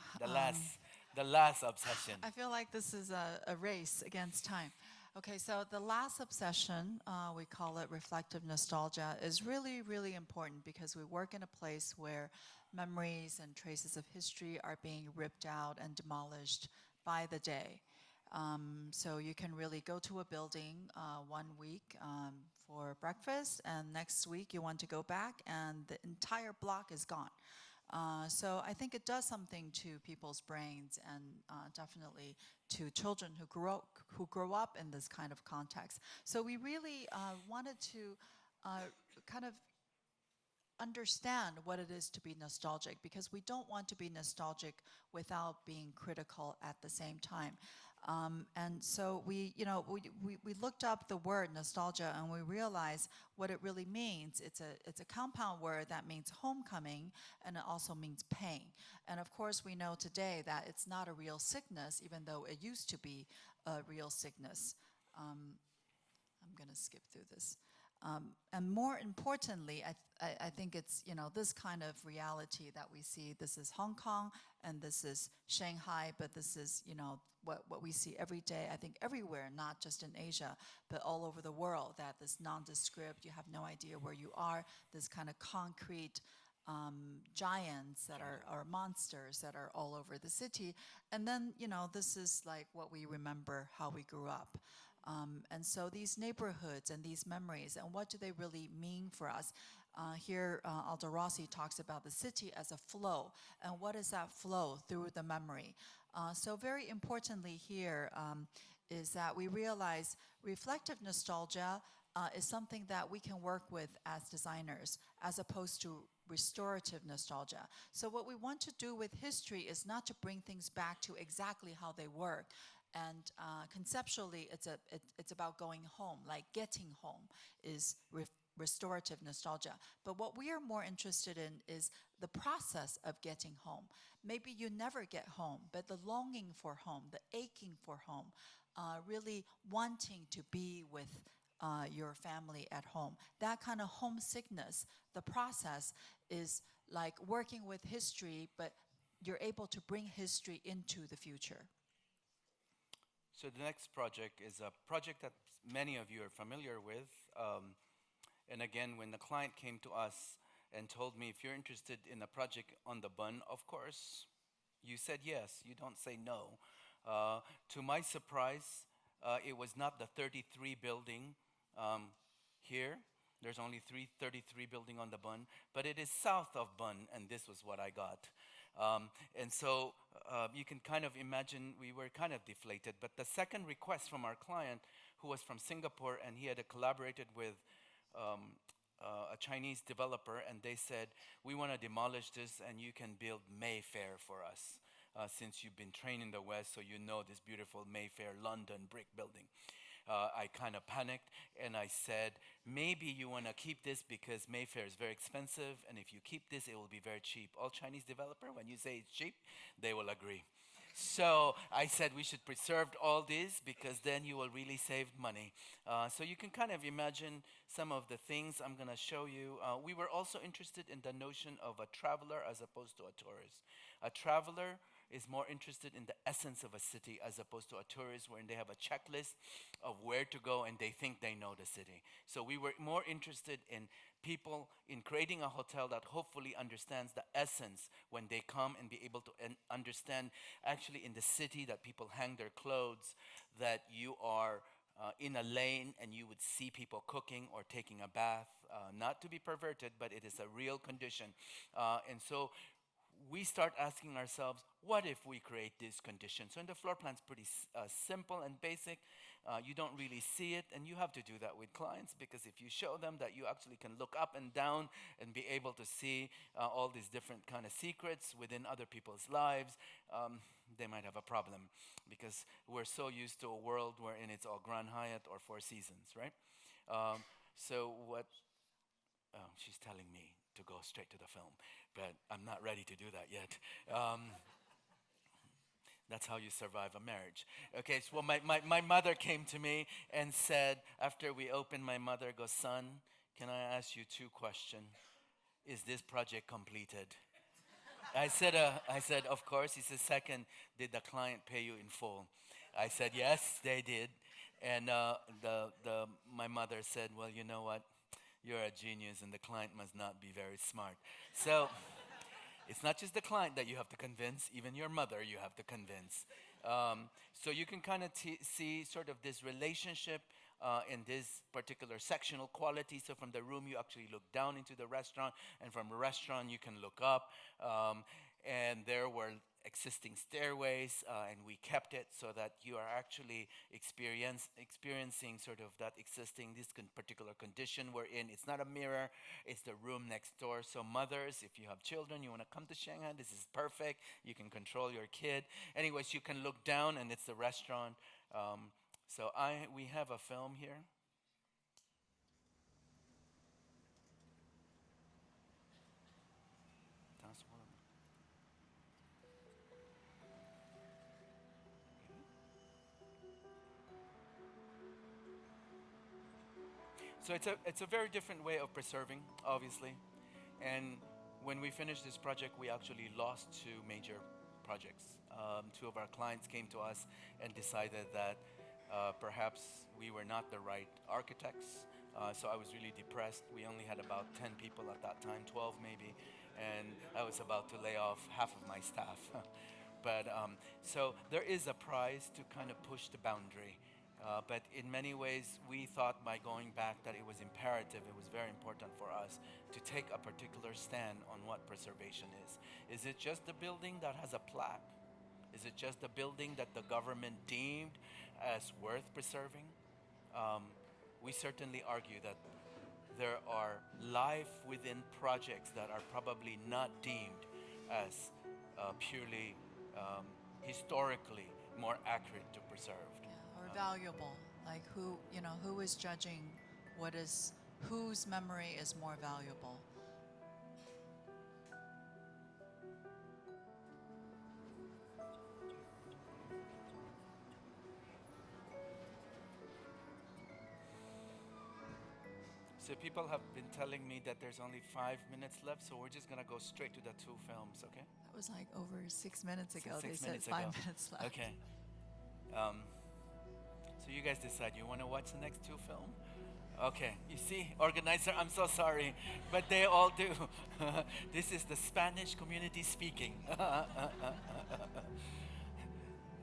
Speaker 2: The last obsession.
Speaker 3: I feel like this is a race against time. Okay, so the last obsession, we call it reflective nostalgia, is really, really important because we work in a place where memories and traces of history are being ripped out and demolished by the day. So you can really go to a building 1 week for breakfast, and next week you want to go back, and the entire block is gone. So I think it does something to people's brains, and definitely to children who grow up in this kind of context. So we really wanted to kind of understand what it is to be nostalgic, because we don't want to be nostalgic without being critical at the same time. And so we looked up the word nostalgia, and we realized what it really means. It's a compound word that means homecoming, and it also means pain. And of course, we know today that it's not a real sickness, even though it used to be a real sickness. I'm going to skip through this. And more importantly, I think it's, this kind of reality that we see. This is Hong Kong, and this is Shanghai, but this is, what we see every day, I think everywhere, not just in Asia, but all over the world, that this nondescript, you have no idea where you are, this kind of concrete giants that are monsters that are all over the city. And then, this is like what we remember, how we grew up. And so these neighborhoods and these memories, and what do they really mean for us? Here, Aldo Rossi talks about the city as a flow. And what is that flow? Through the memory. So very importantly here is that we realize reflective nostalgia is something that we can work with as designers, as opposed to restorative nostalgia. So what we want to do with history is not to bring things back to exactly how they were. And conceptually, it's about going home, like getting home is restorative nostalgia. But what we are more interested in is the process of getting home. Maybe you never get home, but the longing for home, the aching for home, really wanting to be with your family at home. That kind of homesickness, the process is like working with history, but you're able to bring history into the future.
Speaker 2: So the next project is a project that many of you are familiar with. And again, when the client came to us and told me, if you're interested in a project on the Bund, of course, you said yes. You don't say no. To my surprise, it was not the 33 building here. There's only 33 building on the Bund, but it is south of Bund, and this was what I got. And so you can kind of imagine we were kind of deflated. But the second request from our client, who was from Singapore, and he had collaborated with a Chinese developer, and they said, we want to demolish this, and you can build Mayfair for us, since you've been trained in the West, so you know this beautiful Mayfair London brick building. I kind of panicked, and I said, maybe you want to keep this because Mayfair is very expensive, and if you keep this, it will be very cheap. All Chinese developer, when you say it's cheap, they will agree. So I said we should preserve all this because then you will really save money. So you can kind of imagine some of the things I'm going to show you. We were also interested in the notion of a traveler as opposed to a tourist. A traveler is more interested in the essence of a city as opposed to a tourist where they have a checklist of where to go and they think they know the city. So we were more interested in people in creating a hotel that hopefully understands the essence when they come and be able to understand actually in the city that people hang their clothes, that you are in a lane and you would see people cooking or taking a bath, not to be perverted, but it is a real condition. And so we start asking ourselves, what if we create this condition? So in the floor plan, it's pretty simple and basic. You don't really see it, and you have to do that with clients, because if you show them that you actually can look up and down and be able to see all these different kind of secrets within other people's lives, they might have a problem, because we're so used to a world wherein it's all Grand Hyatt or Four Seasons, right? So what, she's telling me to go straight to the film, but I'm not ready to do that yet. That's how you survive a marriage. Okay, so my mother came to me and said, after we opened, my mother goes, son, can I ask you two questions? Is this project completed? I said, of course. He said, second, did the client pay you in full? I said, yes, they did. And my mother said, well, you know what? You're a genius, and the client must not be very smart. So It's not just the client that you have to convince, even your mother you have to convince. So you can kind of see sort of this relationship in this particular sectional quality. So from the room you actually look down into the restaurant, and from the restaurant you can look up. And there were existing stairways, and we kept it so that you are actually experiencing sort of that existing, this particular condition we're in. It's not a mirror, it's the room next door. So mothers, if you have children, you want to come to Shanghai, this is perfect. You can control your kid. Anyways, you can look down and it's the restaurant. So we have a film here. So it's a very different way of preserving, obviously. And when we finished this project, we actually lost two major projects. Two of our clients came to us and decided that perhaps we were not the right architects. So I was really depressed. We only had about 10 people at that time, 12 maybe, and I was about to lay off half of my staff. But so there is a prize to kind of push the boundary. But in many ways, we thought by going back that it was imperative, it was very important for us to take a particular stand on what preservation is. Is it just the building that has a plaque? Is it just the building that the government deemed as worth preserving? We certainly argue that there are life within projects that are probably not deemed as purely historically more accurate to preserve.
Speaker 3: Or valuable, like who is judging whose memory is more valuable?
Speaker 2: So people have been telling me that there's only 5 minutes left, so we're just gonna go straight to the two films, okay?
Speaker 3: That was like over 6 minutes ago.
Speaker 2: Six
Speaker 3: They said
Speaker 2: minutes
Speaker 3: 5
Speaker 2: ago.
Speaker 3: minutes left.
Speaker 2: Okay. So you guys decide, you want to watch the next two film? Okay, you see, organizer, I'm so sorry, but they all do. This is the Spanish community speaking.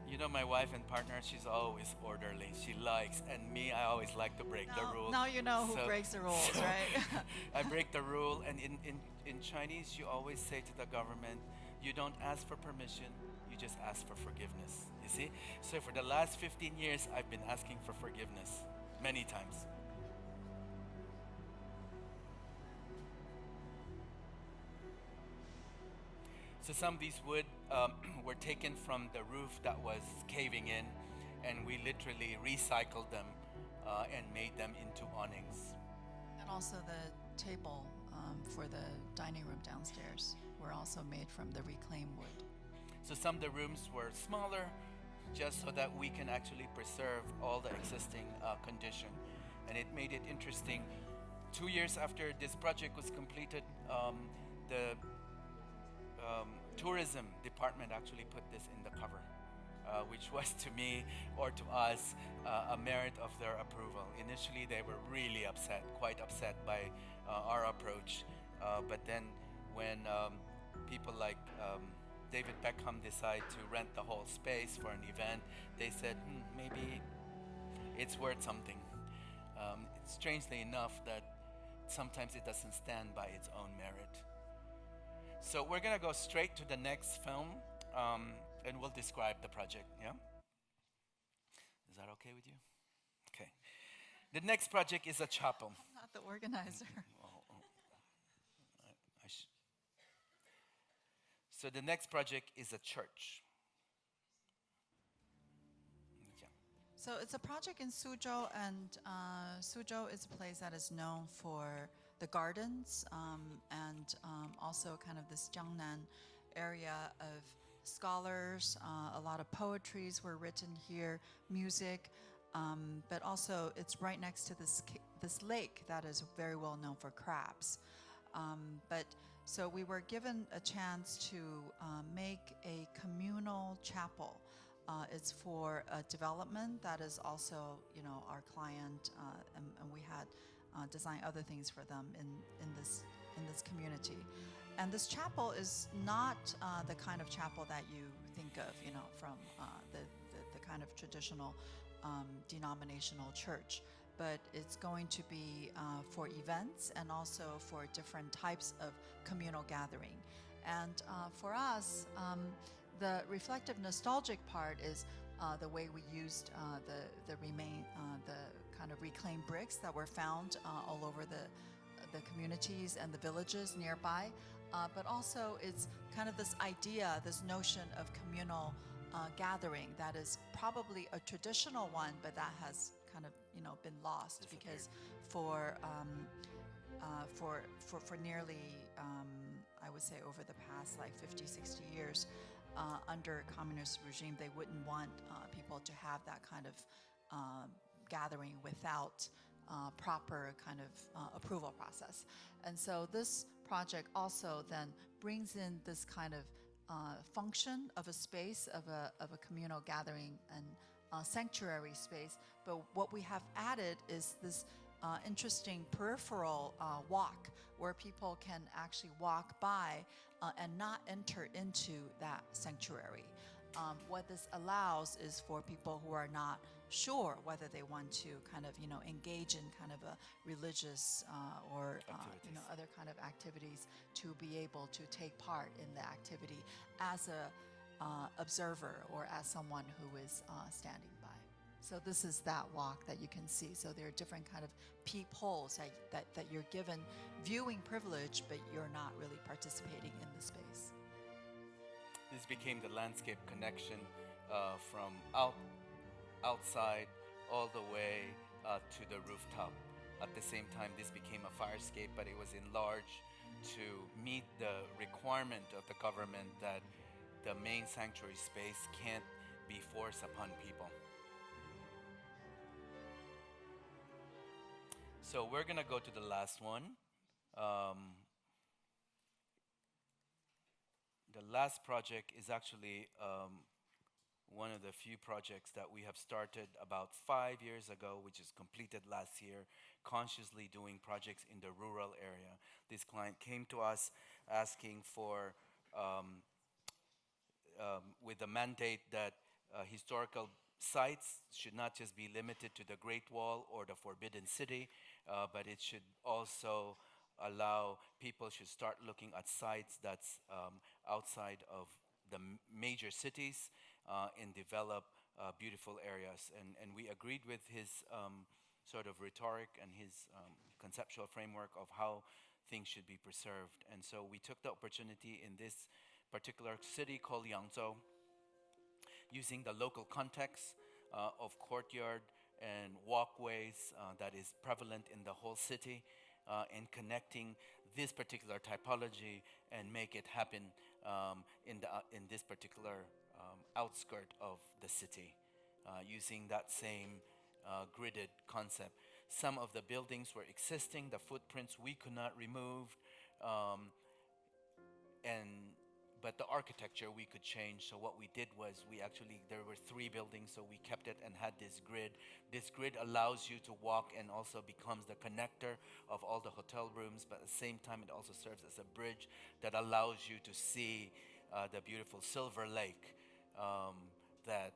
Speaker 2: You know, my wife and partner, she's always orderly. She likes, and me, I always like to break the rule.
Speaker 3: Now you know who breaks the rules, right?
Speaker 2: I break the rule, and in Chinese, you always say to the government, you don't ask for permission, you just ask for forgiveness. You see? So for the last 15 years, I've been asking for forgiveness many times. So some of these wood were taken from the roof that was caving in, and we literally recycled them and made them into awnings.
Speaker 3: And also the table for the dining room downstairs were also made from the reclaimed wood.
Speaker 2: So some of the rooms were smaller, just so that we can actually preserve all the existing condition. And it made it interesting. 2 years after this project was completed, the tourism department actually put this in the cover, which was to me or to us a merit of their approval. Initially, they were really upset, quite upset by our approach. But then when people like David Beckham decide to rent the whole space for an event, they said, maybe it's worth something. Strangely enough, that sometimes it doesn't stand by its own merit. So we're gonna go straight to the next film, and we'll describe the project, yeah? Is that okay with you? Okay. The next project is a chapel.
Speaker 3: I'm not the organizer.
Speaker 2: So the next project is a church. Yeah.
Speaker 3: So it's a project in Suzhou, and Suzhou is a place that is known for the gardens and also kind of this Jiangnan area of scholars. A lot of poetries were written here, music, but also it's right next to this lake that is very well known for crabs. So we were given a chance to make a communal chapel. It's for a development that is also, our client, and we had designed other things for them in this community. And this chapel is not the kind of chapel that you think of, from the kind of traditional denominational church. But it's going to be for events and also for different types of communal gathering. And for us, the reflective nostalgic part is the way we used the kind of reclaimed bricks that were found all over the communities and the villages nearby. But also it's kind of this idea, this notion of communal gathering that is probably a traditional one, but that has kind of been lost because for nearly I would say over the past like 50, 60 years under communist regime, they wouldn't want people to have that kind of gathering without proper kind of approval process. And so this project also then brings in this kind of function of a space of a communal gathering and sanctuary space. But what we have added is this interesting peripheral walk where people can actually walk by and not enter into that sanctuary. What this allows is for people who are not sure whether they want to kind of engage in kind of a religious or other kind of activities to be able to take part in the activity as a observer or as someone who is standing by. So this is that walk that you can see. So there are different kind of peepholes that you're given viewing privilege, but you're not really participating in the space.
Speaker 2: This became the landscape connection from outside all the way to the rooftop. At the same time, this became a firescape, but it was enlarged to meet the requirement of the government that the main sanctuary space can't be forced upon people. So we're going to go to the last one. The last project is actually one of the few projects that we have started about 5 years ago, which is completed last year, consciously doing projects in the rural area. This client came to us asking for, with the mandate that historical sites should not just be limited to the Great Wall or the Forbidden City, but it should also allow people should start looking at sites that's outside of the major cities and develop beautiful areas. And we agreed with his sort of rhetoric and his conceptual framework of how things should be preserved. And so we took the opportunity in this particular city called Yangzhou, using the local context of courtyard and walkways that is prevalent in the whole city, and connecting this particular typology and make it happen in this particular outskirt of the city, using that same gridded concept. Some of the buildings were existing, the footprints we could not remove, but the architecture we could change. So what we did was there were 3 buildings, so we kept it and had this grid. This grid allows you to walk and also becomes the connector of all the hotel rooms, but at the same time it also serves as a bridge that allows you to see the beautiful Silver Lake that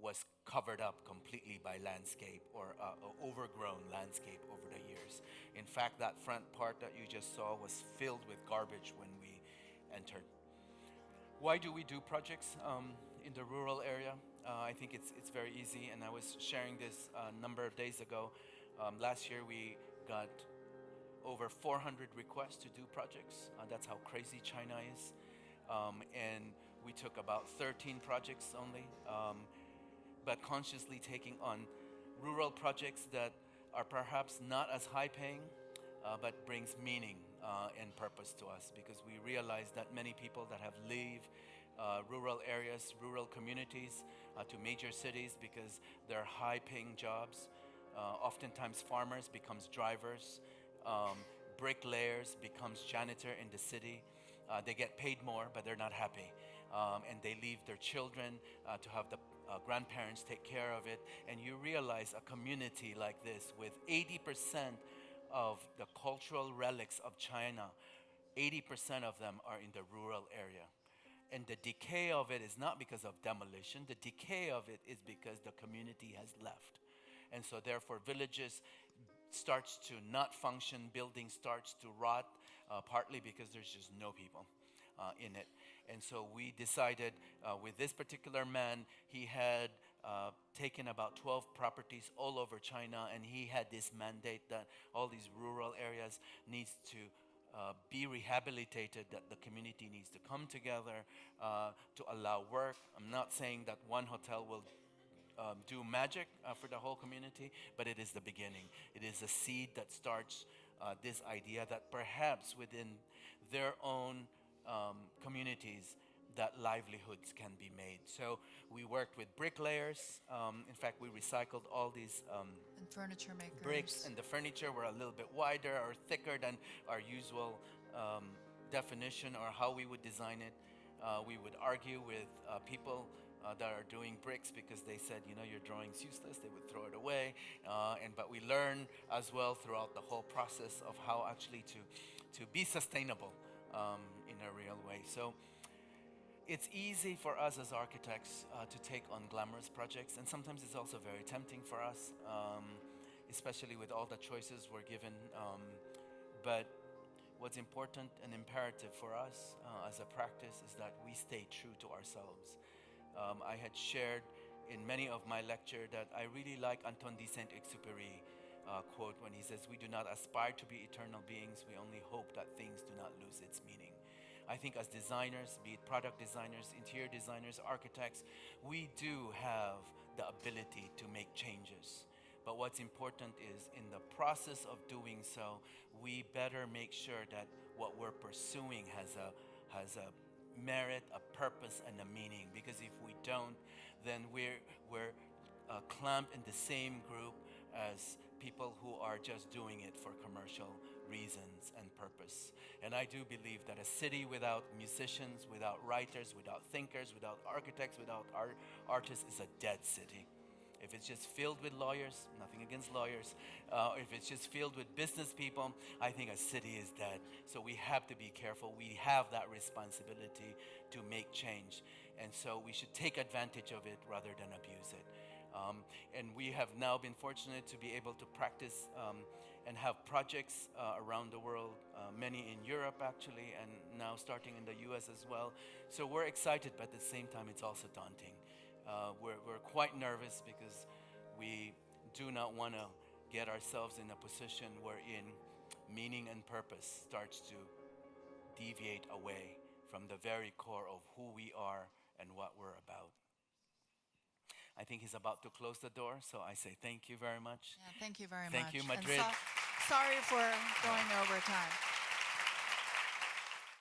Speaker 2: was covered up completely by landscape or overgrown landscape over the years. In fact, that front part that you just saw was filled with garbage when we entered. Why do we do projects in the rural area? I think it's very easy, and I was sharing this a number of days ago. Last year we got over 400 requests to do projects. That's how crazy China is. And we took about 13 projects only, but consciously taking on rural projects that are perhaps not as high paying, but brings meaning and purpose to us, because we realize that many people that have leave rural areas, rural communities to major cities because they're high paying jobs. Oftentimes farmers becomes drivers, bricklayers becomes janitor in the city. They get paid more, but they're not happy. And they leave their children to have the grandparents take care of it. And you realize a community like this with 80% of the cultural relics of China 80% of them are in the rural area. And the decay of it is not because of demolition. The decay of it is because the community has left. And so therefore villages starts to not function, building starts to rot, partly because there's just no people in it. And so we decided with this particular man, he had taken about 12 properties all over China, and he had this mandate that all these rural areas needs to be rehabilitated, that the community needs to come together to allow work. I'm not saying that one hotel will do magic for the whole community, but it is the beginning. It is a seed that starts this idea that perhaps within their own communities that livelihoods can be made. So we worked with bricklayers. In fact, we recycled all these
Speaker 3: And furniture makers.
Speaker 2: bricks, and the furniture were a little bit wider or thicker than our usual definition or how we would design it. We would argue with people that are doing bricks because they said, your drawing's useless. They would throw it away. But we learn as well throughout the whole process of how actually to be sustainable in a real way. So it's easy for us as architects to take on glamorous projects, and sometimes it's also very tempting for us, especially with all the choices we're given. But what's important and imperative for us as a practice is that we stay true to ourselves. I had shared in many of my lecture that I really like Antoine de Saint-Exupéry quote when he says, "We do not aspire to be eternal beings, we only hope that things do not lose its meaning." I think as designers, be it product designers, interior designers, architects, we do have the ability to make changes. But what's important is in the process of doing so, we better make sure that what we're pursuing has a merit, a purpose, and a meaning. Because if we don't, then we're clamped in the same group as people who are just doing it for commercial reasons and purpose. And I do believe that a city without musicians, without writers, without thinkers, without architects, without artists is a dead city. If it's just filled with lawyers, nothing against lawyers, if it's just filled with business people, I think a city is dead. So we have to be careful. We have that responsibility to make change. And so we should take advantage of it rather than abuse it. And we have now been fortunate to be able to practice and have projects around the world, many in Europe actually, and now starting in the US as well. So we're excited, but at the same time it's also daunting. We're quite nervous because we do not want to get ourselves in a position wherein meaning and purpose starts to deviate away from the very core of who we are and what we're about. I think he's about to close the door, so I say thank you very much.
Speaker 3: Yeah, thank you very much.
Speaker 2: Thank you,
Speaker 3: And
Speaker 2: Madrid.
Speaker 3: sorry for going over time.